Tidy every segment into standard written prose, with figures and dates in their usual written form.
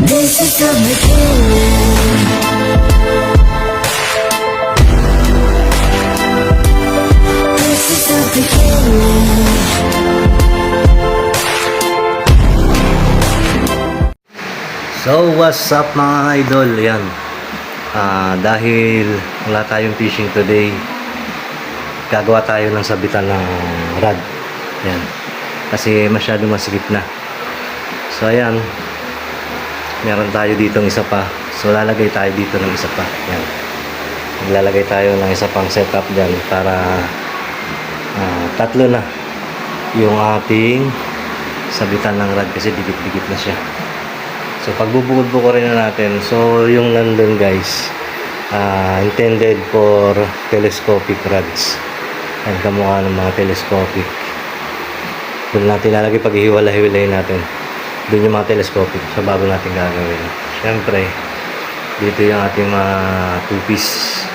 This is the beginning. This is the beginning. So what's up mga idol? Yan. Dahil wala tayong fishing today, gagawa tayo ng sabitan ng rod. Yan. Kasi masyadong masikip na. So ayan. Meron tayo ditong isa pa. So lalagay tayo dito ng isa pa. Yan. Maglalagay tayo ng isa pang setup dyan para tatlo na yung ating sabitan ng rod kasi dikit-dikit na siya. So pagbubukod-bukurin na natin. So yung nandun guys, intended for telescopic rods. Ang kamukha ng mga telescopic. Doon natin lalagay pag ihiwala-hiwalay natin. Doon yung mga telescopic. So bago natin gagawin. Siyempre, dito yung ating mga two-piece.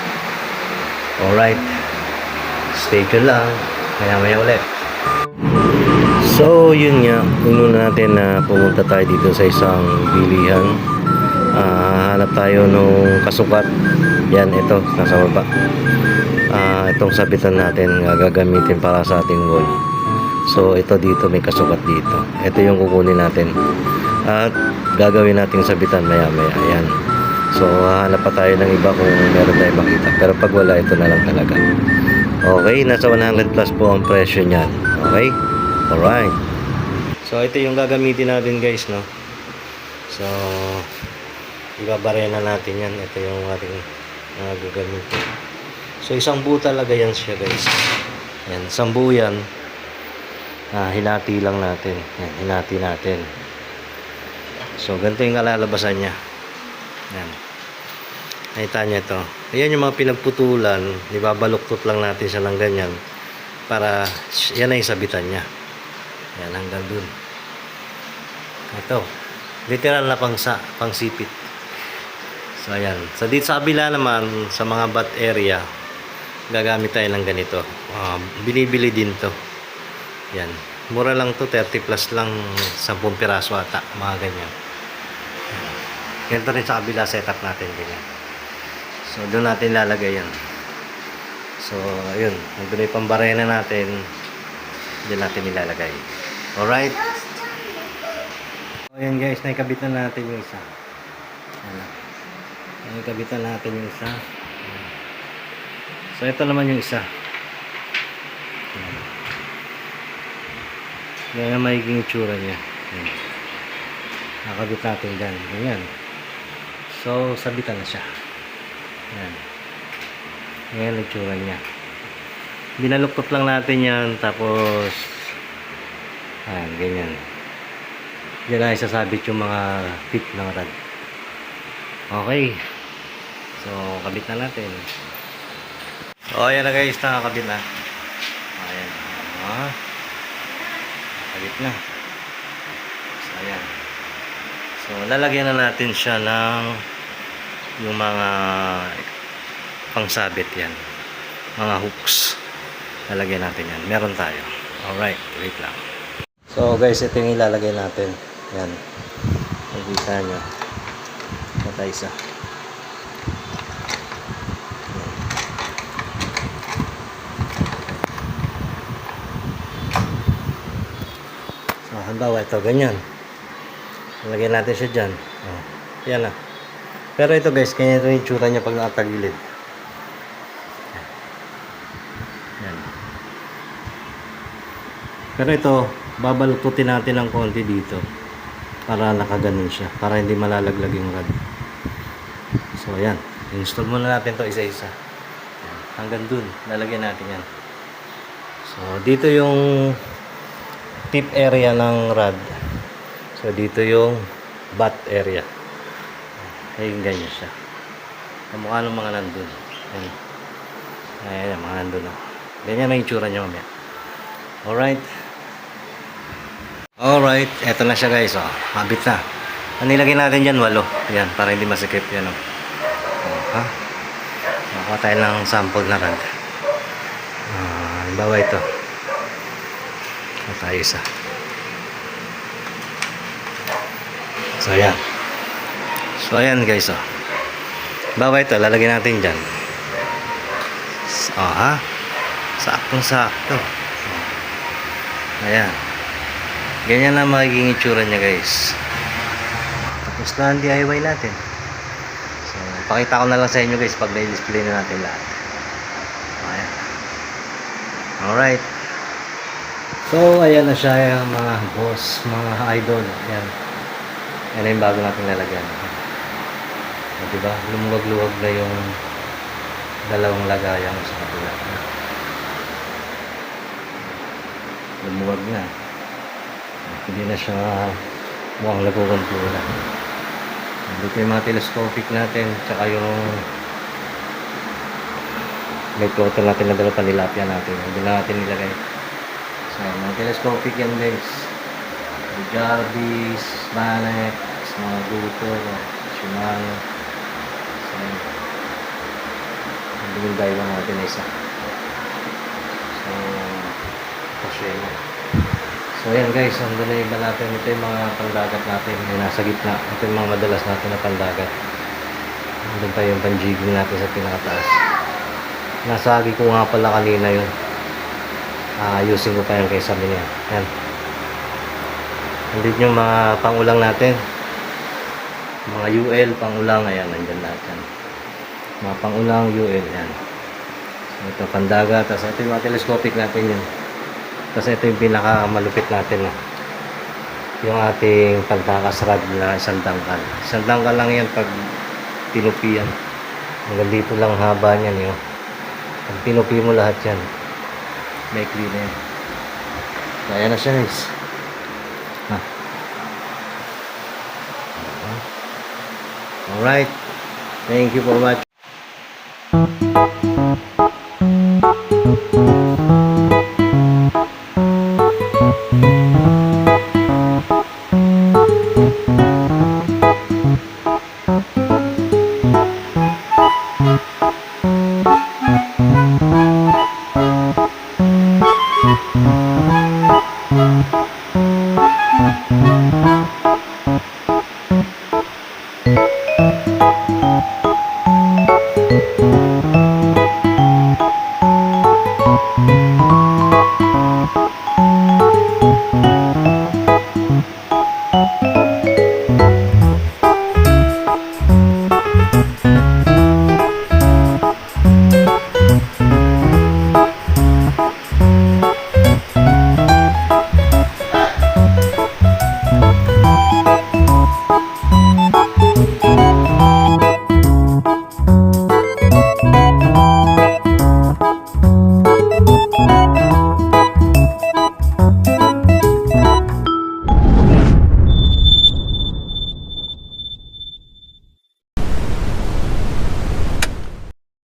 Alright. Stay tuned lang. Maya-maya ulit. So yun nga, ununa natin na pumunta tayo dito sa isang bilihan. Hanap tayo nung kasukat. Yan, ito, nasa baba. Itong sabitan natin gagamitin para sa ating wall. So ito dito, may kasukat dito. Ito yung kukunin natin. At gagawin nating sabitan maya maya. Ayan. So hanap pa tayo ng iba kung meron tayo makita. Pero pag wala, ito na lang talaga. Okay, nasa 100 plus po ang presyo niyan. Okay? Alright. So ito yung gagamitin natin guys, no? So ibabarena natin yan. Ito yung ating gagamitin. So isang buo talaga yan siya guys. Yan, isang buo yan. Hinati lang natin. Yan, hinati natin. So ganito yung kalalabasan niya. Yan. Nakita niya ito. Ayan yung mga pinagputulan. Ibabaluktot lang natin siya ng ganyan. Para yan ay sabitan niya. Yan, hanggang dun. Ito. Literal na pangsipit. So, ayan. So, dito sa kabila naman, sa mga bat area, gagamit tayo ng ganito. Binibili din to. Yan. Mura lang to. 30 plus lang. 10 piraso ata. Mga ganyan. Ganito rin sa kabila setup natin. Ganyan. So, doon natin lalagay yan. So, ayun. Nandun yung pambarena natin. Diyan natin ilalagay. Alright. So, ayan guys. Naikabit na natin yung isa. Naikabit na natin yung isa. So, ito naman yung isa. Ganyan ang magiging itsura niya. Nakabit natin dyan. Ganyan. So, sabitan na siya. Ayan. Ngayon ang itsura niya. Binaluktot lang natin yan. Tapos ayan, ganyan. Diyan na isasabit yung mga tip ng rod. Okay. So, kabit na natin. So, ayan na guys. Nakakabit na. Ayan. Kabit na. So, ayan. So, lalagyan na natin siya ng yung mga pangsabit yan. Mga hooks. Lalagyan natin yan. Meron tayo. Alright. Wait lang. So guys, ito yung ilalagay natin. Yan. Nakikita nyo. Patay isa. So, halimbawa ito, ganyan. Lalagyan natin siya dyan. Yan na. Pero ito guys, kanya ito yung tsura niya pag nakatagilid. Yan. Pero ito, babalututin natin ng konti dito para nakaganon siya, para hindi malalaglag yung rod. So ayan, install muna natin to isa-isa hanggang dun, lalagyan natin yan. So dito yung tip area ng rod. So dito yung butt area. Ayun, ganyan siya. Kamukha ng mga nandun. Ayan, mga nandun. Ganyan ang itsura niya mamaya. Alright. Alright, eto na siya guys. Habit na. Ang nilagay natin dyan, 8. Yan, para hindi masikip yan. Nakuha tayo ng sample na rod. Halimbawa ito. Ito tayo isa. So yan. So ayan guys, oh. Bawa ito, lalagyan natin dyan. Oh, ha? Saktong sakto. Ayan. Ganyan na magiging itsura niya guys. Tapos na ang DIY natin. So, pakita ko na lang sa inyo guys pag na-display na natin lahat. Ayan. Alright. So, ayan na siya mga boss, mga idol. Ayan. Ayan na yung bago natin lalagyan. Diba? Lumuwag-luwag na yung dalawang lagayan sa kabila. Lumuwag na. Hindi na siya mukhang nagkukuntura. Dito yung mga telescopic natin, tsaka yung may plotter natin na dalawa panilapia natin. Hindi na natin nilagay. So, mga telescopic yan guys. Jarvis, Manek, mga Guto, Shimano. So, hindi yung diamond natin na isa. So, kasya na. So ayan guys, andun na yung iba natin. Ito yung mga pandagat natin yung nasa gitna. Ito yung mga madalas natin na pandagat. Andun pa yung panjiging natin sa pinakataas. Nasagi ko nga pala kanina yun. Ayusin ko pa yan kay sabi niya. Ayan. Andun yung mga pangulang natin. Mga UL, pangulang. Ayan, nandyan lahat yan. Mga pangulang UL. Ayan. So ito pandagat. Tapos ito yung mga telescopic natin yun. Kasi ito yung pinakamalupit natin. Yung ating pantakas rod na isang dangkal. Isang dangkal lang yan pag tinupi yan. Hanggang dito lang haba niyan. Yun. Pag tinupi mo lahat yan, may clean yan. Kaya na siya guys. Alright. Thank you for watching.